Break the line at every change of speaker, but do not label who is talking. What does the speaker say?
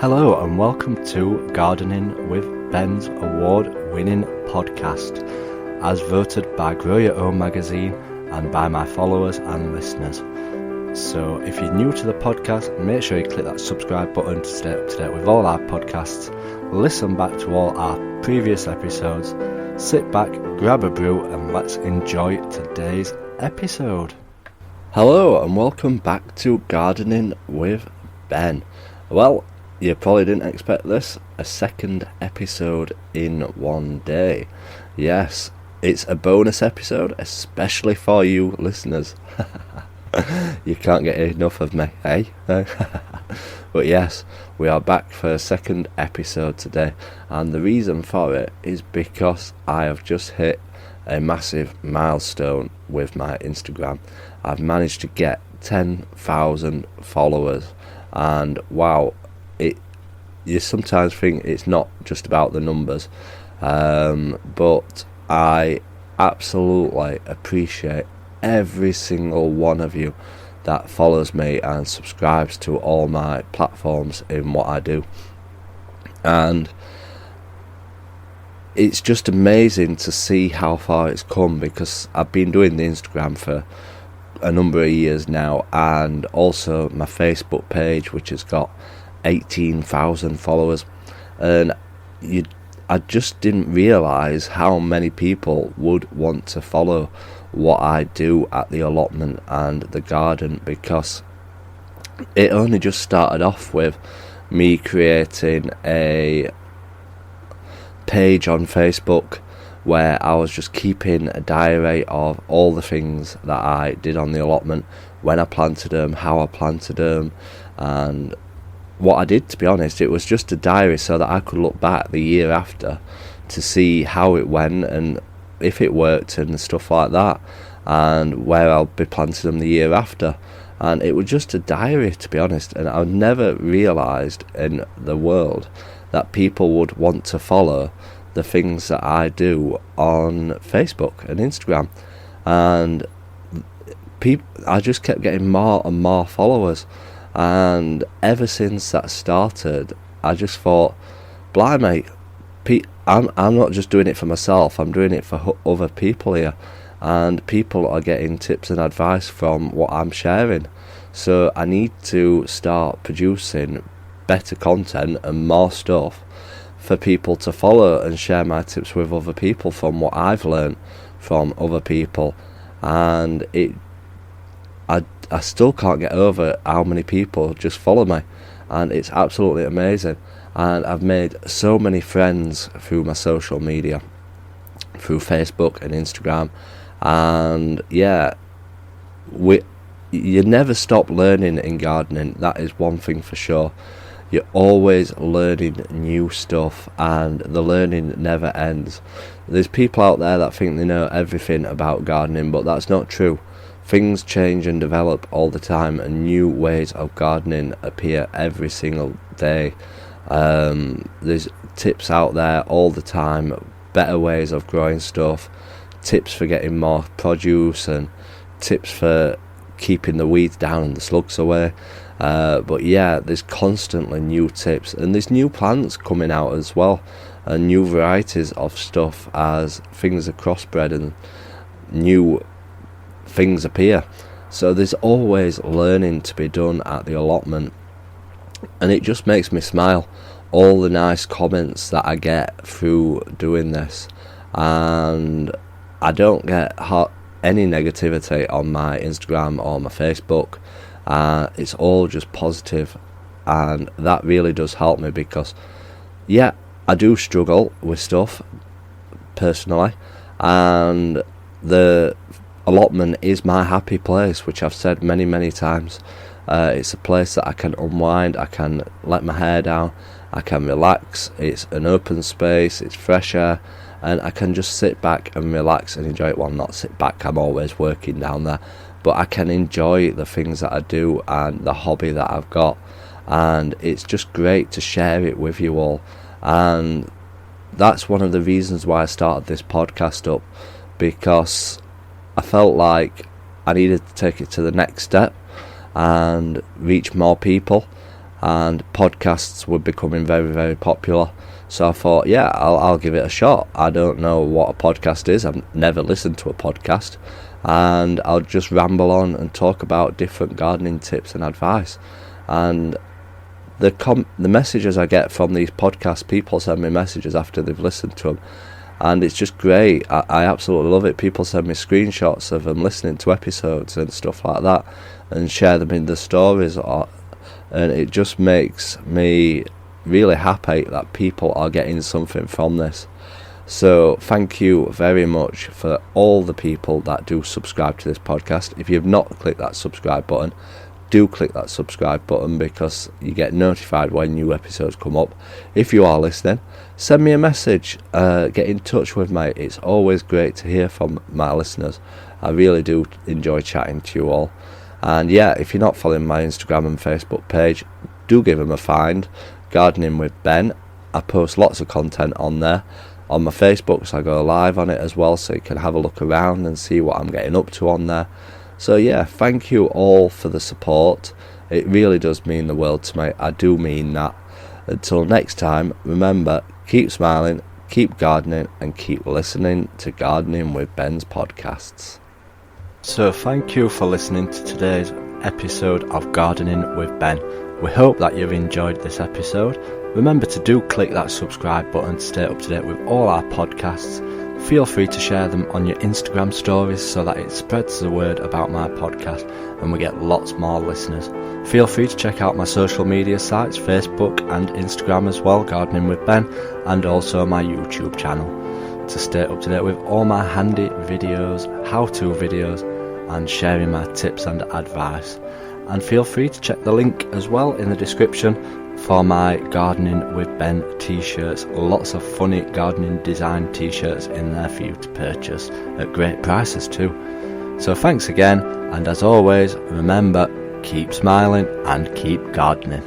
Hello and welcome to Gardening with Ben's award-winning podcast, as voted by Grow Your Own magazine and by my followers and listeners. So if you're new to the podcast, make sure you click that subscribe button to stay up to date with all our podcasts, listen back to all our previous episodes, sit back, grab a brew and let's enjoy today's episode. Hello and welcome back to Gardening with Ben. Well, you probably didn't expect this, a second episode in one day. Yes, it's a bonus episode, especially for you listeners. You can't get enough of me, eh? But yes, we are back for a second episode today, and the reason for it is because I have just hit a massive milestone with my Instagram. I've managed to get 10,000 followers, and wow, you sometimes think it's not just about the numbers, but I absolutely appreciate every single one of you that follows me and subscribes to all my platforms in what I do. And it's just amazing to see how far it's come, because I've been doing the Instagram for a number of years now, and also my Facebook page, which has got 18,000 followers, and I just didn't realise how many people would want to follow what I do at the allotment and the garden, because it only just started off with me creating a page on Facebook where I was just keeping a diary of all the things that I did on the allotment, when I planted them, how I planted them, and what I did. To be honest, it was just a diary so that I could look back the year after to see how it went and if it worked and stuff like that, and where I'll be planting them the year after. And it was just a diary, to be honest, and I never realised in the world that people would want to follow the things that I do on Facebook and Instagram. And I just kept getting more and more followers, and ever since that started, I just thought, blimey, I'm not just doing it for myself, I'm doing it for other people here, and people are getting tips and advice from what I'm sharing. So I need to start producing better content and more stuff for people to follow and share my tips with other people from what I've learned from other people. And I still can't get over how many people just follow me, and it's absolutely amazing. And I've made so many friends through my social media, through Facebook and Instagram, and yeah, you never stop learning in gardening, that is one thing for sure. You're always learning new stuff, and the learning never ends. There's people out there that think they know everything about gardening, but that's not true. Things change and develop all the time, and new ways of gardening appear every single day. There's tips out there all the time, better ways of growing stuff, tips for getting more produce, and tips for keeping the weeds down and the slugs away. But yeah, there's constantly new tips, and there's new plants coming out as well, and new varieties of stuff as things are crossbred and new things appear. So there's always learning to be done at the allotment, and it just makes me smile, all the nice comments that I get through doing this. And I don't get any negativity on my Instagram or my Facebook. It's all just positive, and that really does help me, because yeah, I do struggle with stuff personally, and the allotment is my happy place, which I've said many times. It's a place that I can unwind, I can let my hair down, I can relax. It's an open space, it's fresh air, and I can just sit back and relax and enjoy it. Well, not sit back, I'm always working down there, but I can enjoy the things that I do and the hobby that I've got, and it's just great to share it with you all. And that's one of the reasons why I started this podcast up, because I felt like I needed to take it to the next step and reach more people. and podcasts were becoming very, very popular. So I thought, yeah, I'll give it a shot. I don't know what a podcast is. I've never listened to a podcast, and I'll just ramble on and talk about different gardening tips and advice. And the messages I get from these podcasts, people send me messages after they've listened to them, and it's just great. I absolutely love it. People send me screenshots of them listening to episodes and stuff like that, and share them in the stories, and it just makes me really happy that people are getting something from this. So thank you very much for all the people that do subscribe to this podcast. If you've not clicked that subscribe button, do click that subscribe button, because you get notified when new episodes come up. If you are listening, send me a message, get in touch with me. It's always great to hear from my listeners. I really do enjoy chatting to you all. And yeah, if you're not following my Instagram and Facebook page, do give them a find. Gardening with Ben. I post lots of content on there. On my Facebook, so I go live on it as well, so you can have a look around and see what I'm getting up to on there. So yeah, thank you all for the support. It really does mean the world to me. I do mean that. Until next time, remember, keep smiling, keep gardening, and keep listening to Gardening with Ben's podcasts. So thank you for listening to today's episode of Gardening with Ben. We hope that you've enjoyed this episode. Remember to do click that subscribe button to stay up to date with all our podcasts. Feel free to share them on your Instagram stories so that it spreads the word about my podcast and we get lots more listeners. Feel free to check out my social media sites, Facebook and Instagram as well, Gardening with Ben, and also my YouTube channel, to stay up to date with all my handy videos, how-to videos, and sharing my tips and advice. And feel free to check the link as well in the description for my Gardening with Ben t-shirts. Lots of funny gardening design t-shirts in there for you to purchase at great prices too. So thanks again, and as always, remember, keep smiling and keep gardening.